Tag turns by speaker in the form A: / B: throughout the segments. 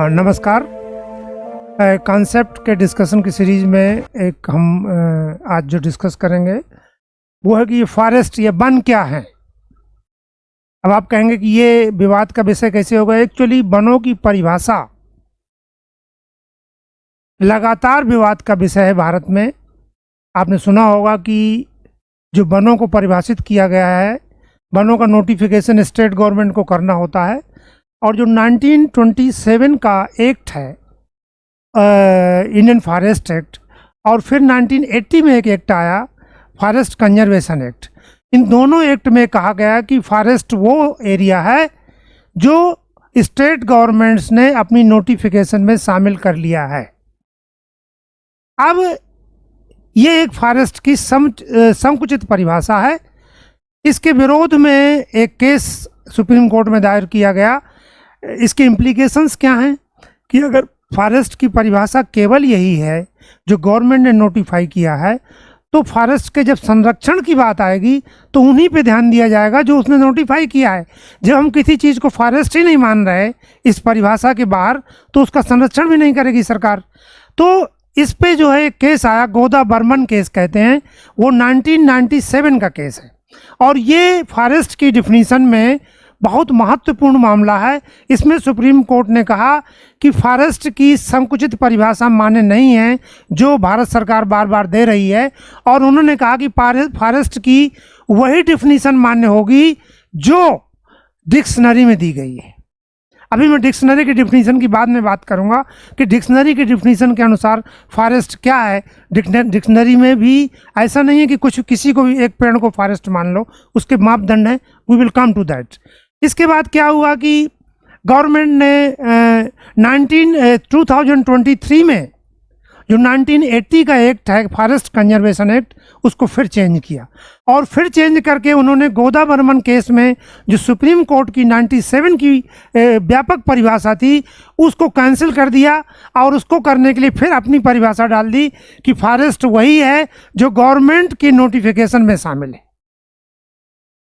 A: नमस्कार। कॉन्सेप्ट के डिस्कशन की सीरीज में एक हम आज जो डिस्कस करेंगे वो है कि ये फॉरेस्ट, ये वन क्या है। अब आप कहेंगे कि ये विवाद का विषय कैसे होगा। एक्चुअली वनों की परिभाषा लगातार विवाद का विषय है भारत में। आपने सुना होगा कि जो वनों को परिभाषित किया गया है, वनों का नोटिफिकेशन स्टेट गवर्नमेंट को करना होता है, और जो 1927 का एक्ट है इंडियन फॉरेस्ट एक्ट, और फिर 1980 में एक एक्ट आया फॉरेस्ट कंजर्वेशन एक्ट। इन दोनों एक्ट में कहा गया कि फॉरेस्ट वो एरिया है जो स्टेट गवर्नमेंट्स ने अपनी नोटिफिकेशन में शामिल कर लिया है। अब ये एक फॉरेस्ट की संकुचित परिभाषा है। इसके विरोध में एक केस सुप्रीम कोर्ट में दायर किया गया। इसके इम्प्लीकेशंस क्या हैं कि अगर फॉरेस्ट की परिभाषा केवल यही है जो गवर्नमेंट ने नोटिफाई किया है, तो फॉरेस्ट के जब संरक्षण की बात आएगी तो उन्हीं पे ध्यान दिया जाएगा जो उसने नोटिफाई किया है। जब हम किसी चीज़ को फॉरेस्ट ही नहीं मान रहे इस परिभाषा के बाहर, तो उसका संरक्षण भी नहीं करेगी सरकार। तो इस पे जो है एक केस आया, गोदा बर्मन केस कहते हैं, वो 1997 का केस है, और ये फॉरेस्ट की डिफिनीशन में बहुत महत्वपूर्ण मामला है। इसमें सुप्रीम कोर्ट ने कहा कि फॉरेस्ट की संकुचित परिभाषा मान्य नहीं है जो भारत सरकार बार बार दे रही है, और उन्होंने कहा कि फॉरेस्ट की वही डिफिनीशन मान्य होगी जो डिक्शनरी में दी गई है। अभी मैं डिक्शनरी की डिफिनीशन की बाद में बात करूंगा कि डिक्शनरी की डिफिनीशन के अनुसार फॉरेस्ट क्या है। डिक्शनरी में भी ऐसा नहीं है कि किसी को भी एक पेड़ को फॉरेस्ट मान लो, उसके मापदंड हैं। We will come to that. इसके बाद क्या हुआ कि गवर्नमेंट ने 2023 में जो 1980 का एक्ट है फॉरेस्ट कंजर्वेशन एक्ट, उसको फिर चेंज किया, और फिर चेंज करके उन्होंने गोदा बर्मन केस में जो सुप्रीम कोर्ट की 97 की व्यापक परिभाषा थी उसको कैंसिल कर दिया, और उसको करने के लिए फिर अपनी परिभाषा डाल दी कि फॉरेस्ट वही है जो गवर्नमेंट की नोटिफिकेशन में शामिल है।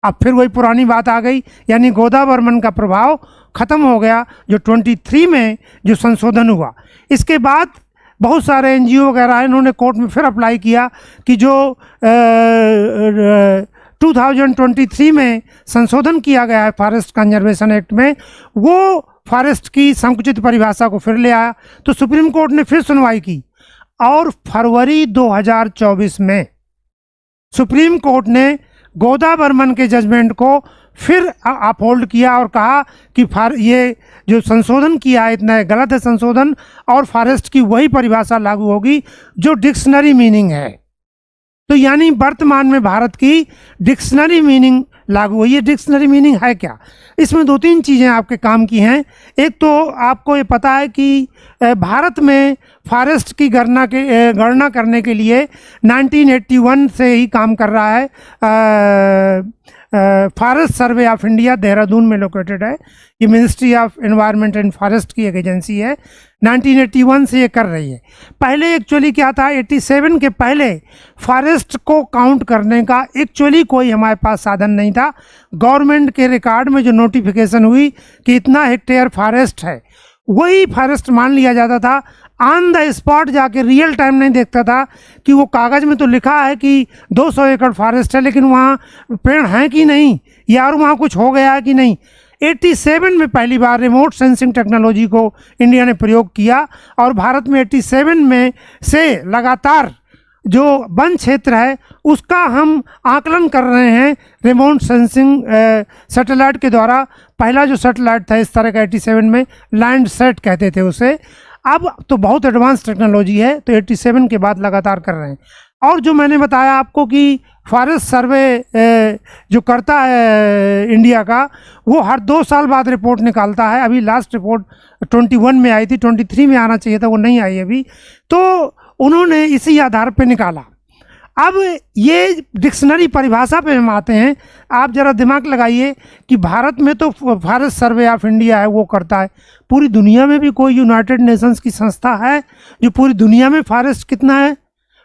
A: अब फिर वही पुरानी बात आ गई, यानी गोदा बर्मन का प्रभाव खत्म हो गया जो 23 में जो संशोधन हुआ। इसके बाद बहुत सारे एनजीओ वगैरह इन्होंने कोर्ट में फिर अप्लाई किया कि जो 2023 में संशोधन किया गया है फॉरेस्ट कंजर्वेशन एक्ट में, वो फॉरेस्ट की संकुचित परिभाषा को फिर ले आया। तो सुप्रीम कोर्ट ने फिर सुनवाई की, और फरवरी 2024 में सुप्रीम कोर्ट ने गोदा बर्मन के जजमेंट को फिर अपहोल्ड किया और कहा कि ये जो संशोधन किया है इतना गलत है संशोधन, और फॉरेस्ट की वही परिभाषा लागू होगी जो डिक्शनरी मीनिंग है। तो यानी वर्तमान में भारत की डिक्शनरी मीनिंग लागू हुई है। डिक्शनरी मीनिंग है क्या? इसमें दो तीन चीज़ें आपके काम की हैं। एक तो आपको ये पता है कि भारत में फॉरेस्ट की गणना करने के लिए 1981 से ही काम कर रहा है forest survey of India, Dehradun में लोकेटेड है। ये ministry of environment and forest की एक एजेंसी है। 1981 से ये कर रही है। पहले एक्चुअली क्या था, 87 के पहले फॉरेस्ट को काउंट करने का एक्चुअली कोई हमारे पास साधन नहीं था। गवर्नमेंट के रिकॉर्ड में जो नोटिफिकेशन हुई कि इतना हेक्टेयर फॉरेस्ट है, वही फॉरेस्ट मान लिया जाता था। ऑन द स्पॉट जाके रियल टाइम नहीं देखता था कि वो कागज़ में तो लिखा है कि 200 एकड़ फॉरेस्ट है, लेकिन वहाँ पेड़ हैं कि नहीं, या और वहाँ कुछ हो गया है कि नहीं। 87 में पहली बार रिमोट सेंसिंग टेक्नोलॉजी को इंडिया ने प्रयोग किया, और भारत में 87 में से लगातार जो वन क्षेत्र है उसका हम आकलन कर रहे हैं रिमोट सेंसिंग सैटेलाइट के द्वारा। पहला जो सैटेलाइट था इस तरह का 87 में, लैंड सेट कहते थे उसे। अब तो बहुत एडवांस टेक्नोलॉजी है, तो 87 के बाद लगातार कर रहे हैं। और जो मैंने बताया आपको कि फॉरेस्ट सर्वे जो करता है इंडिया का, वो हर 2 साल बाद रिपोर्ट निकालता है। अभी लास्ट रिपोर्ट 21 में आई थी, 23 में आना चाहिए था, वो नहीं आई अभी। तो उन्होंने इसी आधार पे निकाला। अब ये डिक्शनरी परिभाषा पे हम आते हैं। आप ज़रा दिमाग लगाइए कि भारत में तो फॉरेस्ट सर्वे ऑफ इंडिया है, वो करता है। पूरी दुनिया में भी कोई यूनाइटेड नेशंस की संस्था है जो पूरी दुनिया में फॉरेस्ट कितना है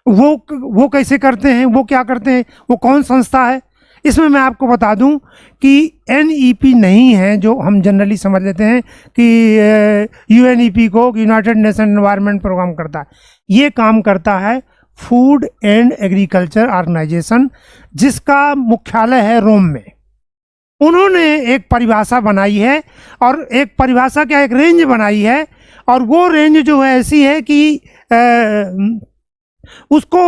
A: वो कैसे करते हैं, वो क्या करते हैं, वो कौन संस्था है? इसमें मैं आपको बता दूं कि NEP नहीं है जो हम जनरली समझ लेते हैं कि UNEP को यूनाइटेड नेशन एनवायरनमेंट प्रोग्राम करता है। ये काम करता है फूड एंड एग्रीकल्चर ऑर्गेनाइजेशन, जिसका मुख्यालय है रोम में। उन्होंने एक परिभाषा बनाई है, और एक परिभाषा क्या, एक रेंज बनाई है, और वो रेंज जो है ऐसी है कि उसको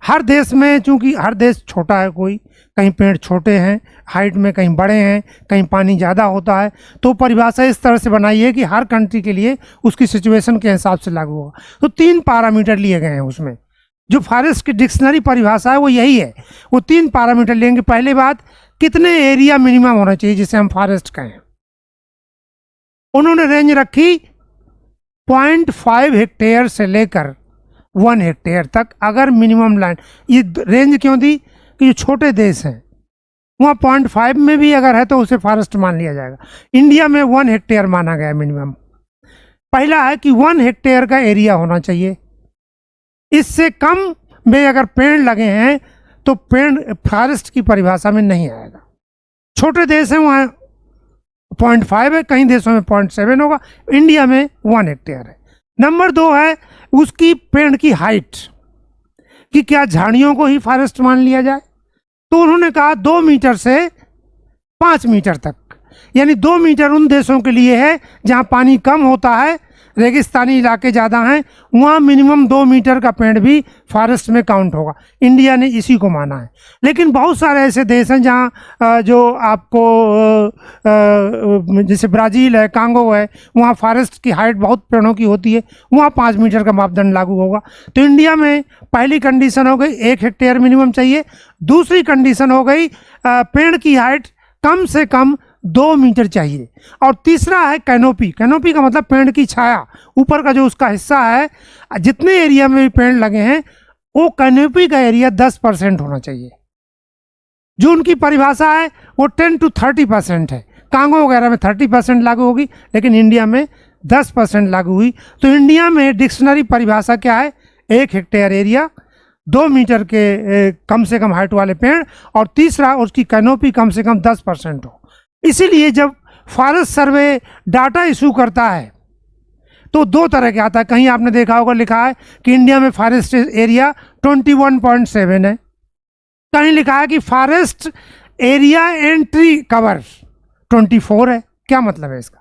A: हर देश में, चूंकि हर देश छोटा है, कोई कहीं पेड़ छोटे हैं हाइट में, कहीं बड़े हैं, कहीं पानी ज़्यादा होता है, तो परिभाषा इस तरह से बनाई है कि हर कंट्री के लिए उसकी सिचुएशन के हिसाब से लागू होगा। तो 3 पैरामीटर लिए गए हैं उसमें। जो फॉरेस्ट की डिक्शनरी परिभाषा है वो यही है, वो 3 पैरामीटर लेंगे। पहली बात, कितने एरिया मिनिमम होना चाहिए जिसे हम फॉरेस्ट कहें। उन्होंने रेंज रखी 0.5 हेक्टेयर से लेकर 1 हेक्टेयर तक, अगर मिनिमम लैंड। ये रेंज क्यों दी कि जो छोटे देश हैं वहाँ 0.5 में भी अगर है तो उसे फॉरेस्ट मान लिया जाएगा। इंडिया में 1 हेक्टेयर माना गया मिनिमम। पहला है कि 1 हेक्टेयर का एरिया होना चाहिए। इससे कम में अगर पेड़ लगे हैं तो पेड़ फॉरेस्ट की परिभाषा में नहीं आएगा। छोटे देश हैं वहाँ 0.5 है, कई देशों में 0.7 होगा, इंडिया में 1 हेक्टेयर है। नंबर 2 है उसकी पेड़ की हाइट, कि क्या झाड़ियों को ही फॉरेस्ट मान लिया जाए। तो उन्होंने कहा 2 मीटर से 5 मीटर तक, यानी 2 मीटर उन देशों के लिए है जहाँ पानी कम होता है, रेगिस्तानी इलाके ज़्यादा हैं, वहाँ मिनिमम 2 मीटर का पेड़ भी फॉरेस्ट में काउंट होगा। इंडिया ने इसी को माना है। लेकिन बहुत सारे ऐसे देश हैं जहाँ जो आपको जैसे ब्राज़ील है, कांगो है, वहाँ फॉरेस्ट की हाइट बहुत पेड़ों की होती है, वहाँ 5 मीटर का मापदंड लागू होगा। तो इंडिया में पहली कंडीशन हो गई 1 हेक्टेयर मिनिमम चाहिए। दूसरी कंडीशन हो गई पेड़ की हाइट कम से कम 2 मीटर चाहिए। और तीसरा है कैनोपी। कैनोपी का मतलब पेड़ की छाया, ऊपर का जो उसका हिस्सा है, जितने एरिया में भी पेड़ लगे हैं वो कैनोपी का एरिया 10% होना चाहिए। जो उनकी परिभाषा है वो 10 to 30% है। कांगो वगैरह में 30% लागू होगी, लेकिन इंडिया में 10% लागू हुई। तो इंडिया में डिक्शनरी परिभाषा क्या है, 1 हेक्टेयर एरिया, 2 मीटर के कम से कम हाइट वाले पेड़, और तीसरा उसकी कैनोपी कम से कम 10% हो। इसीलिए जब फॉरेस्ट सर्वे डाटा इशू करता है तो 2 तरह के आता है। कहीं आपने देखा होगा लिखा है कि इंडिया में फॉरेस्ट एरिया 21.7 है, कहीं लिखा है कि forest area and tree cover 24 है। क्या मतलब है इसका?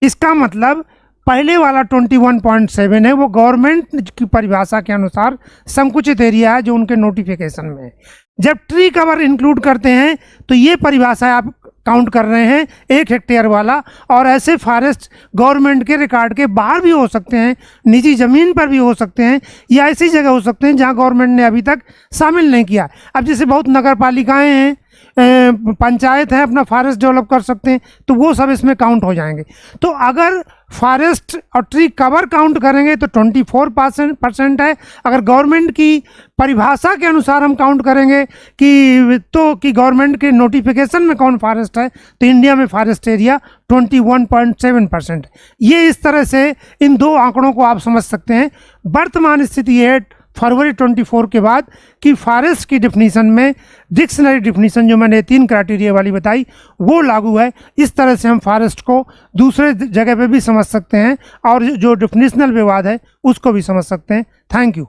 A: इसका मतलब पहले वाला 21.7 है, वो गवर्नमेंट की परिभाषा के अनुसार संकुचित एरिया है जो उनके नोटिफिकेशन में है। जब ट्री कवर इंक्लूड करते हैं तो ये परिभाषा आप काउंट कर रहे हैं 1 हेक्टेयर वाला। और ऐसे फॉरेस्ट गवर्नमेंट के रिकॉर्ड के बाहर भी हो सकते हैं, निजी ज़मीन पर भी हो सकते हैं, या ऐसी जगह हो सकते हैं जहां गवर्नमेंट ने अभी तक शामिल नहीं किया। अब जैसे बहुत नगर पालिकाएँ हैं, पंचायत है, अपना फॉरेस्ट डेवलप कर सकते हैं, तो वो सब इसमें काउंट हो जाएंगे। तो अगर फॉरेस्ट और ट्री कवर काउंट करेंगे तो 24% है। अगर गवर्नमेंट की परिभाषा के अनुसार हम काउंट करेंगे कि गवर्नमेंट के नोटिफिकेशन में कौन फॉरेस्ट है, तो इंडिया में फॉरेस्ट एरिया 21.7% है। ये इस तरह से इन 2 आंकड़ों को आप समझ सकते हैं। वर्तमान स्थिति है फरवरी 24 के बाद कि फॉरेस्ट की डिफिनीशन में डिक्शनरी डिफिनीशन जो मैंने 3 क्राइटेरिया वाली बताई वो लागू है। इस तरह से हम फॉरेस्ट को दूसरे जगह पे भी समझ सकते हैं और जो डिफिनीशनल विवाद है उसको भी समझ सकते हैं। Thank you.